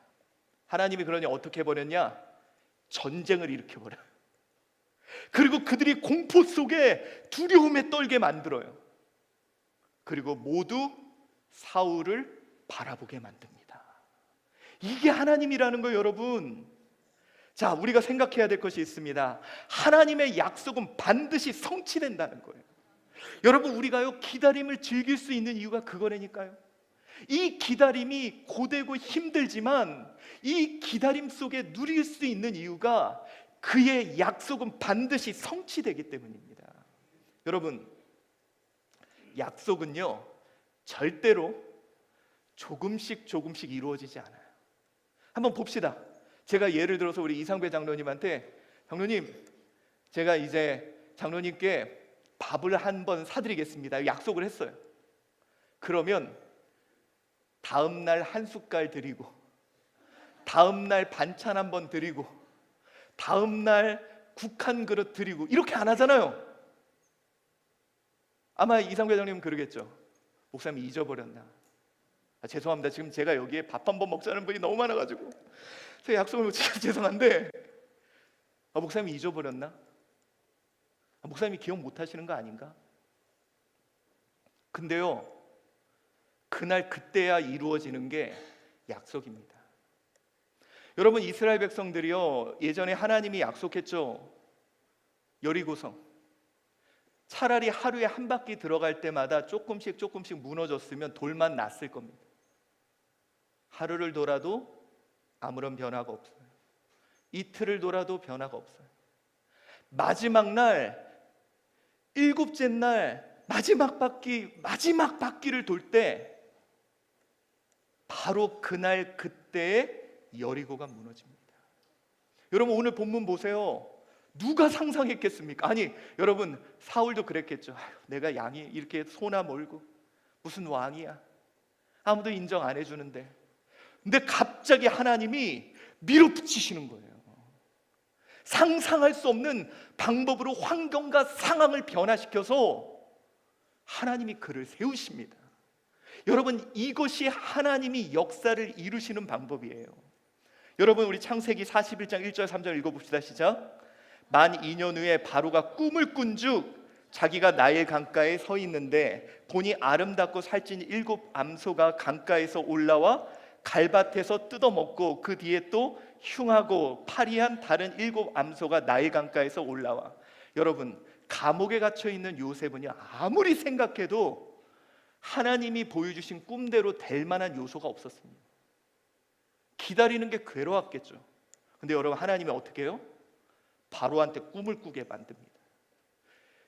하나님이 그러니 어떻게 해버렸냐, 전쟁을 일으켜버려요. 그리고 그들이 공포 속에 두려움에 떨게 만들어요. 그리고 모두 사울을 바라보게 만듭니다. 이게 하나님이라는 거예요, 여러분. 자, 우리가 생각해야 될 것이 있습니다. 하나님의 약속은 반드시 성취된다는 거예요. 여러분, 우리가요 기다림을 즐길 수 있는 이유가 그거라니까요. 이 기다림이 고되고 힘들지만 이 기다림 속에 누릴 수 있는 이유가 그의 약속은 반드시 성취되기 때문입니다. 여러분, 약속은요 절대로 조금씩 이루어지지 않아요. 한번 봅시다. 제가 예를 들어서 우리 이상배 장로님한테, 장로님, 제가 이제 장로님께 밥을 한번 사드리겠습니다, 약속을 했어요. 그러면 다음 날 한 숟갈 드리고, 다음 날 반찬 한번 드리고, 다음 날 국 한 그릇 드리고, 이렇게 안 하잖아요. 아마 이상배 장로님은 그러겠죠. 목사님 잊어버렸나? 죄송합니다. 지금 제가 여기에 밥 한번 먹자는 분이 너무 많아가지고 제가 약속을 못 지켜서 죄송한데, 목사님이 잊어버렸나? 목사님이 기억 못 하시는 거 아닌가? 근데요, 그날 그때야 이루어지는 게 약속입니다. 여러분, 이스라엘 백성들이요 예전에 하나님이 약속했죠. 여리고성, 차라리 하루에 한 바퀴 들어갈 때마다 조금씩 무너졌으면 돌만 났을 겁니다. 하루를 돌아도 아무런 변화가 없어요. 이틀을 돌아도 변화가 없어요. 마지막 날, 일곱째 날 마지막 바퀴를 돌 때 바로 그날 그때에 여리고가 무너집니다. 여러분, 오늘 본문 보세요. 누가 상상했겠습니까? 아니, 여러분, 사울도 그랬겠죠. 내가 양이 이렇게 소나 몰고 무슨 왕이야, 아무도 인정 안 해주는데. 근데 갑자기 하나님이 밀어붙이시는 거예요. 상상할 수 없는 방법으로 환경과 상황을 변화시켜서 하나님이 그를 세우십니다. 여러분, 이것이 하나님이 역사를 이루시는 방법이에요. 여러분, 우리 창세기 41장 1절 3절 읽어봅시다. 시작. 만 2년 후에 바로가 꿈을 꾼즉 자기가 나일 강가에 서 있는데 보니 아름답고 살찐 7 암소가 강가에서 올라와 갈밭에서 뜯어먹고 그 뒤에 또 흉하고 파리한 다른 7 암소가 나일 강가에서 올라와. 여러분, 감옥에 갇혀 있는 요셉은요 아무리 생각해도 하나님이 보여주신 꿈대로 될 만한 요소가 없었습니다. 기다리는 게 괴로웠겠죠. 근데 여러분, 하나님이 어떻게 해요? 바로한테 꿈을 꾸게 만듭니다.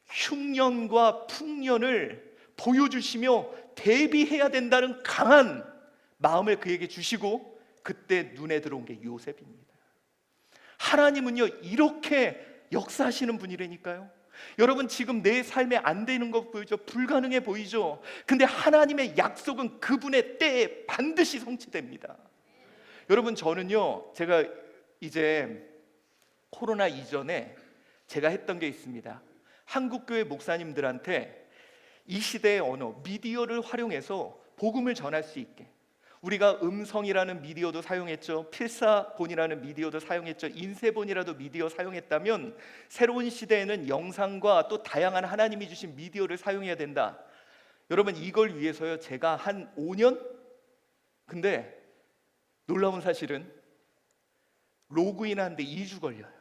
흉년과 풍년을 보여주시며 대비해야 된다는 강한 마음을 그에게 주시고, 그때 눈에 들어온 게 요셉입니다. 하나님은요 이렇게 역사하시는 분이라니까요. 여러분, 지금 내 삶에 안 되는 거 보이죠? 불가능해 보이죠? 근데 하나님의 약속은 그분의 때에 반드시 성취됩니다. 여러분, 저는요 제가 이제 코로나 이전에 제가 했던 게 있습니다. 한국교회 목사님들한테 이 시대의 언어, 미디어를 활용해서 복음을 전할 수 있게, 우리가 음성이라는 미디어도 사용했죠. 필사본이라는 미디어도 사용했죠. 인쇄본이라도 미디어 사용했다면 새로운 시대에는 영상과 또 다양한 하나님이 주신 미디어를 사용해야 된다. 여러분, 이걸 위해서요 제가 한 5년? 근데 놀라운 사실은 로그인 하는데 2주 걸려요.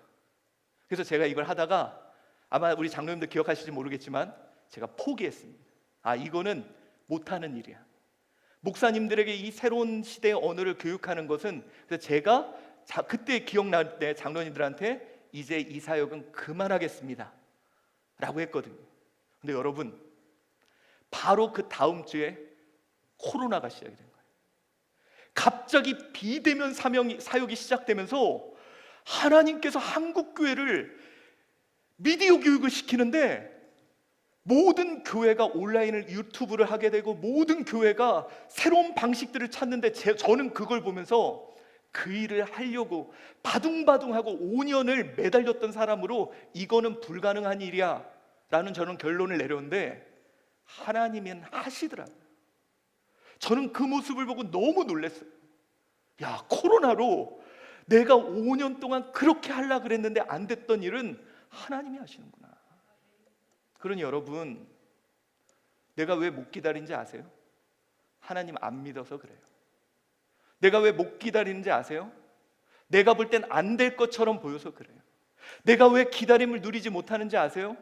그래서 제가 이걸 하다가, 아마 우리 장로님들 기억하실지 모르겠지만 제가 포기했습니다. 이거는 못하는 일이야. 목사님들에게 이 새로운 시대의 언어를 교육하는 것은, 그래서 제가 그때 기억날 때 장로님들한테 이제 이 사역은 그만하겠습니다 라고 했거든요. 근데 여러분, 바로 그 다음 주에 코로나가 시작이 된 거예요. 갑자기 비대면 사역이 시작되면서 하나님께서 한국교회를 미디어 교육을 시키는데, 모든 교회가 온라인을 유튜브를 하게 되고 모든 교회가 새로운 방식들을 찾는데, 저는 그걸 보면서 그 일을 하려고 바둥바둥하고 5년을 매달렸던 사람으로 이거는 불가능한 일이야 라는 저는 결론을 내렸는데, 하나님은 하시더라고요. 저는 그 모습을 보고 너무 놀랐어요. 야, 코로나로 내가 5년 동안 그렇게 하려고 그랬는데 안 됐던 일은 하나님이 하시는구나. 그러니 여러분, 내가 왜 못 기다린지 아세요? 하나님 안 믿어서 그래요. 내가 왜 못 기다리는지 아세요? 내가 볼 땐 안 될 것처럼 보여서 그래요. 내가 왜 기다림을 누리지 못하는지 아세요?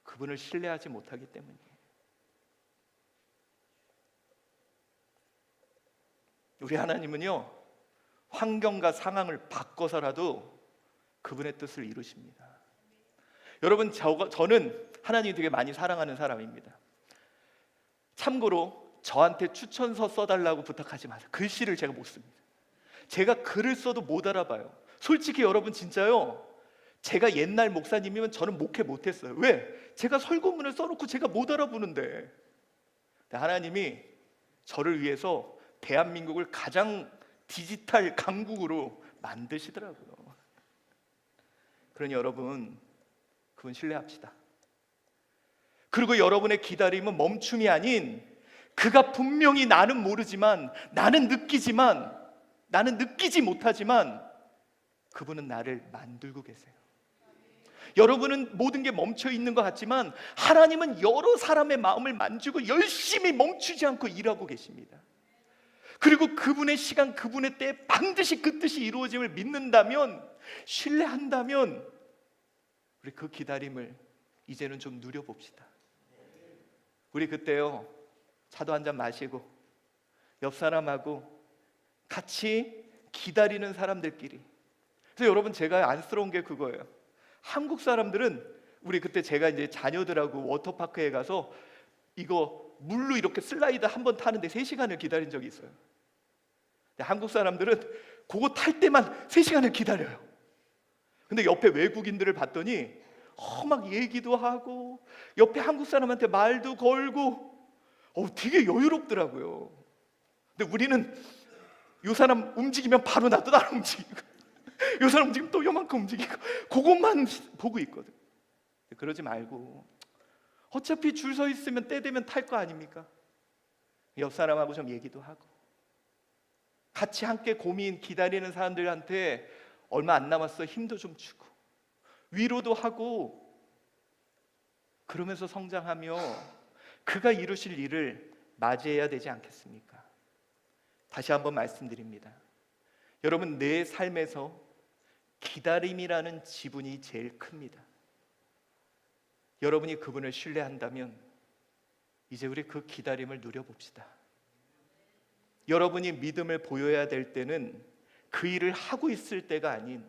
그분을 신뢰하지 못하기 때문이에요. 우리 하나님은요, 환경과 상황을 바꿔서라도 그분의 뜻을 이루십니다. 여러분, 저는 하나님이 되게 많이 사랑하는 사람입니다. 참고로 저한테 추천서 써달라고 부탁하지 마세요. 글씨를 제가 못 씁니다. 제가 글을 써도 못 알아봐요. 솔직히 여러분, 진짜요, 제가 옛날 목사님이면 저는 목회 못했어요. 왜? 제가 설교문을 써놓고 제가 못 알아보는데. 하나님이 저를 위해서 대한민국을 가장 디지털 강국으로 만드시더라고요. 그러니 여러분, 그분 신뢰합시다. 그리고 여러분의 기다림은 멈춤이 아닌, 그가 분명히 나는 모르지만, 나는 느끼지 못하지만 그분은 나를 만들고 계세요. 여러분은 모든 게 멈춰 있는 것 같지만 하나님은 여러 사람의 마음을 만지고 열심히 멈추지 않고 일하고 계십니다. 그리고 그분의 시간, 그분의 때에 반드시 그 뜻이 이루어짐을 믿는다면, 신뢰한다면 우리 그 기다림을 이제는 좀 누려봅시다. 우리 그때요, 차도 한잔 마시고 옆 사람하고 같이 기다리는 사람들끼리. 그래서 여러분, 제가 안쓰러운 게 그거예요. 한국 사람들은, 우리 그때 제가 이제 자녀들하고 워터파크에 가서 이거 물로 이렇게 슬라이드 한 번 타는데 3시간을 기다린 적이 있어요. 근데 한국 사람들은 그거 탈 때만 3시간을 기다려요. 근데 옆에 외국인들을 봤더니 막 얘기도 하고 옆에 한국 사람한테 말도 걸고 되게 여유롭더라고요. 근데 우리는 요 사람 움직이면 바로 나도 나를 움직이고, 요 사람 움직이면 또 요만큼 움직이고, 그것만 보고 있거든. 그러지 말고, 어차피 줄 서 있으면 때 되면 탈 거 아닙니까? 옆 사람하고 좀 얘기도 하고, 같이 함께 고민 기다리는 사람들한테 얼마 안 남았어 힘도 좀 주고, 위로도 하고, 그러면서 성장하며 그가 이루실 일을 맞이해야 되지 않겠습니까? 다시 한번 말씀드립니다. 여러분, 내 삶에서 기다림이라는 지분이 제일 큽니다. 여러분이 그분을 신뢰한다면 이제 우리 그 기다림을 누려봅시다. 여러분이 믿음을 보여야 될 때는 그 일을 하고 있을 때가 아닌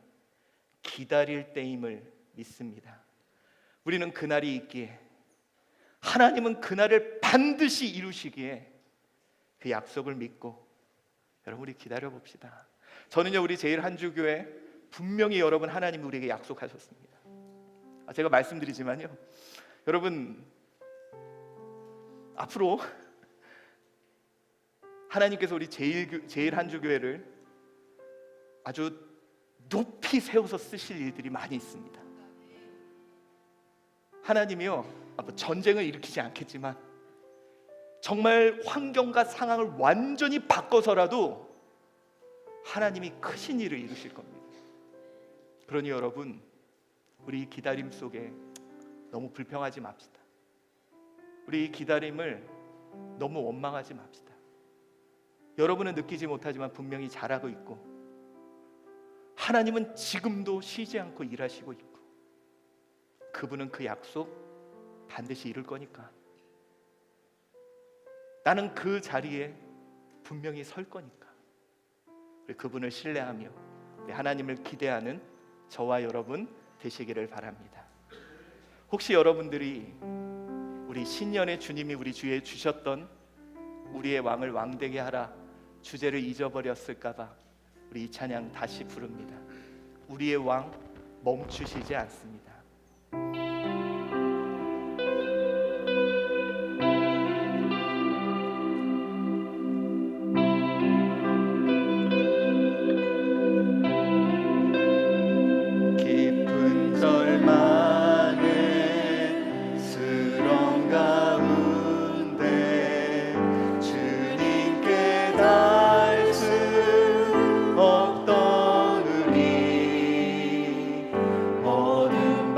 기다릴 때임을 믿습니다. 우리는 그날이 있기에, 하나님은 그날을 반드시 이루시기에 그 약속을 믿고 여러분, 우리 기다려 봅시다. 저는요, 우리 제1한주교회 분명히 여러분, 하나님이 우리에게 약속하셨습니다. 제가 말씀드리지만요, 여러분, 앞으로 하나님께서 우리 제1한주교회를 아주 높이 세워서 쓰실 일들이 많이 있습니다. 하나님이요, 전쟁을 일으키지 않겠지만 정말 환경과 상황을 완전히 바꿔서라도 하나님이 크신 일을 이루실 겁니다. 그러니 여러분, 우리 이 기다림 속에 너무 불평하지 맙시다. 우리 이 기다림을 너무 원망하지 맙시다. 여러분은 느끼지 못하지만 분명히 잘하고 있고, 하나님은 지금도 쉬지 않고 일하시고 있고, 그분은 그 약속 반드시 이룰 거니까, 나는 그 자리에 분명히 설 거니까 우리 그분을 신뢰하며 우리 하나님을 기대하는 저와 여러분 되시기를 바랍니다. 혹시 여러분들이 우리 신년에 주님이 우리 주에 주셨던 우리의 왕을 왕되게 하라 주제를 잊어버렸을까봐 우리 이 찬양 다시 부릅니다. 우리의 왕 멈추시지 않습니다. 모든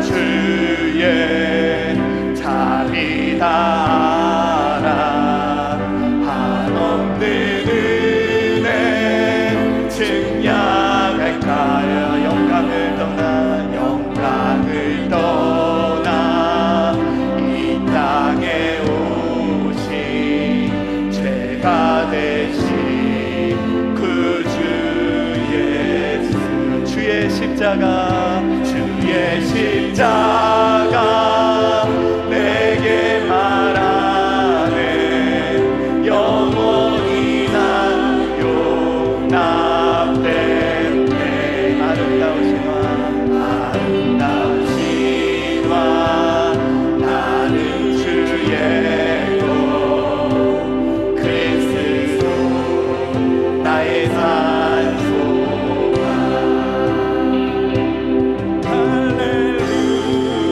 주의 자비 다 알아. 한없는 은혜 증량할까요. 영광을 떠나 이 땅에 오신 죄가 되신 그 주 예수. 주의 십자가 내게 말하네. 영원히 난 용납됐네. 아름다우신 와 나는 주의 것 그리스도 나의 산소가.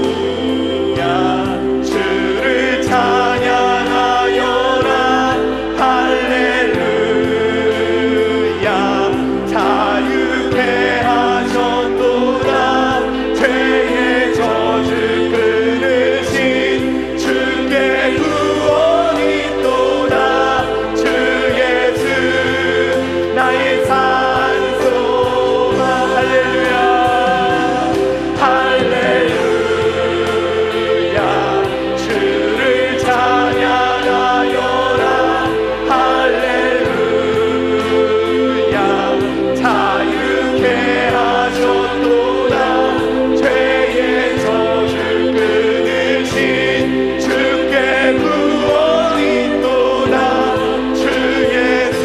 할렐루야 주를 찬양하여라. 할렐루야 자유케 하셨도다. 죄의 저주 끊으신 주께 구원이 있도다. 주 예수 나의 산소가. 할렐루야 할렐루야 주를 찬양하여라. 할렐루야 자유케 하셨도다. 죄의 저주 끊으신 주께 구원이 있도다. 주 예수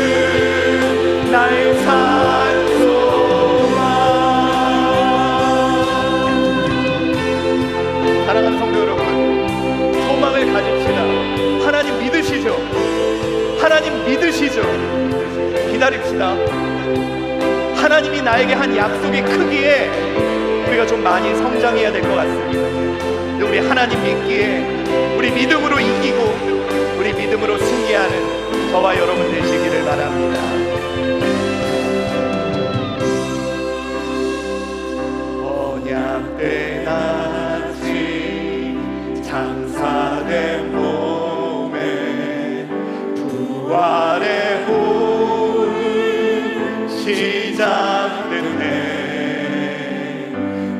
나의 산소가. 사랑하는 성도 여러분, 소망을 가집시다. 하나님 믿으시죠? 하나님 믿으시죠? 기다립시다. 하나님이 나에게 한 약속이 크기에 우리가 좀 많이 성장해야 될 것 같습니다. 우리 하나님 믿기에 우리 믿음으로 이기고 우리 믿음으로 승리하는 저와 여러분 되시기를 바랍니다. 언약된 아침 장사된 몸에 부활의 오늘 시작됐네.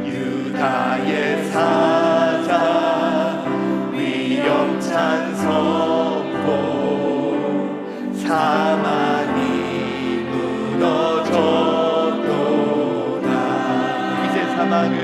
유다의 사자 위험찬 선포 사망이 무너졌도다. 이제 사망은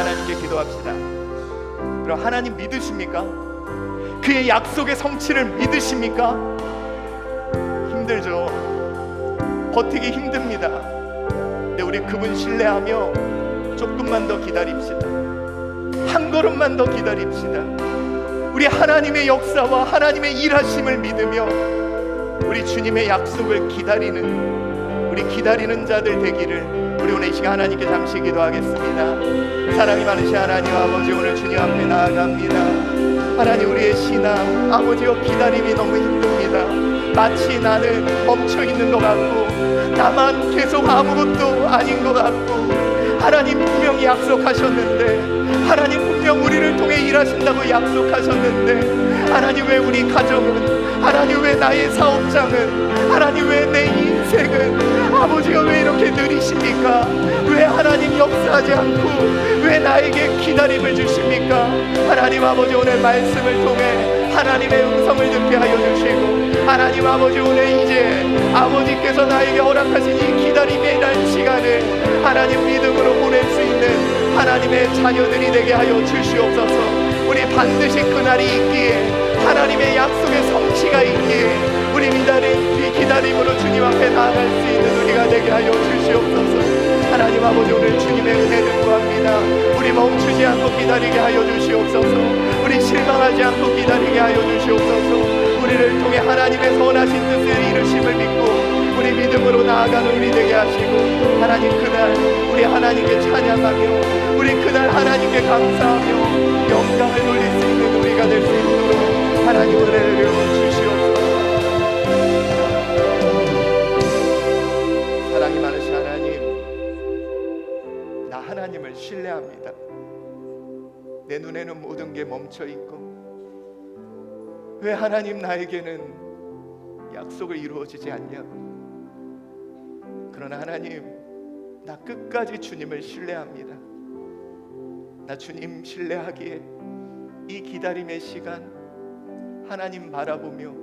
하나님께 기도합시다. 그럼 하나님 믿으십니까? 그의 약속의 성취를 믿으십니까? 힘들죠. 버티기 힘듭니다. 근데 우리 그분 신뢰하며 조금만 더 기다립시다. 한 걸음만 더 기다립시다. 우리 하나님의 역사와 하나님의 일하심을 믿으며 우리 주님의 약속을 기다리는, 우리 기다리는 자들 되기를 우리 오늘 이 시간 하나님께 잠시 기도하겠습니다. 사랑이 많으신 하나님 아버지, 오늘 주님 앞에 나아갑니다. 하나님, 우리의 신앙 아버지여 기다림이 너무 힘듭니다. 마치 나는 멈춰 있는 것 같고 나만 계속 아무것도 아닌 것 같고, 하나님 분명히 약속하셨는데, 하나님 분명 우리를 통해 일하신다고 약속하셨는데, 하나님 왜 우리 가정은, 하나님 왜 나의 사업장은, 하나님 왜 내 인생은 아버지가 왜 이렇게 느리십니까? 왜 하나님 역사하지 않고 왜 나에게 기다림을 주십니까? 하나님 아버지, 오늘 말씀을 통해 하나님의 음성을 듣게 하여 주시고, 하나님 아버지, 오늘 이제 아버지께서 나에게 허락하신 이 기다림의 날 시간을 하나님 믿음으로 보낼 수 있는 하나님의 자녀들이 되게 하여 주시옵소서. 우리 반드시 그날이 있기에, 하나님의 약속의 성취가 있기에 우리 기다림으로 주님 앞에 나아갈 수 있는 우리가 되게 하여 주시옵소서. 하나님 아버지, 오늘 주님의 은혜를 구합니다. 우리 멈추지 않고 기다리게 하여 주시옵소서. 우리 실망하지 않고 기다리게 하여 주시옵소서. 우리를 통해 하나님의 선하신 뜻을 이루심을 믿고 우리 믿음으로 나아가는 우리 되게 하시고, 하나님 그날 우리 하나님께 찬양하며 우리 그날 하나님께 감사하며 영광을 돌릴 수 있는 우리가 될 수 있도록 하나님 은혜를 주시옵소서. 사랑이 많으신 하나님, 나 하나님을 신뢰합니다. 내 눈에는 모든 게 멈춰 있고 왜 하나님 나에게는 약속을 이루어지지 않냐고. 그러나 하나님, 나 끝까지 주님을 신뢰합니다. 나 주님 신뢰하기에 이 기다림의 시간 하나님 바라보며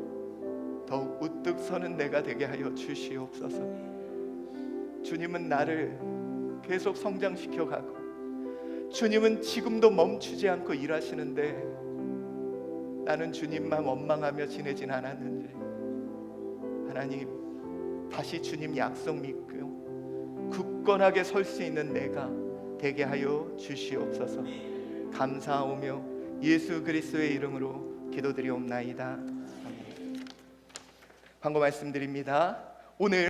더욱 우뚝 서는 내가 되게 하여 주시옵소서. 주님은 나를 계속 성장시켜 가고, 주님은 지금도 멈추지 않고 일하시는데 나는 주님만 원망하며 지내진 않았는지, 하나님 다시 주님 약속 믿고 굳건하게 설 수 있는 내가 되게 하여 주시옵소서. 감사하오며 예수 그리스도의 이름으로 기도드리옵나이다. 아멘. 광고 말씀드립니다. 오늘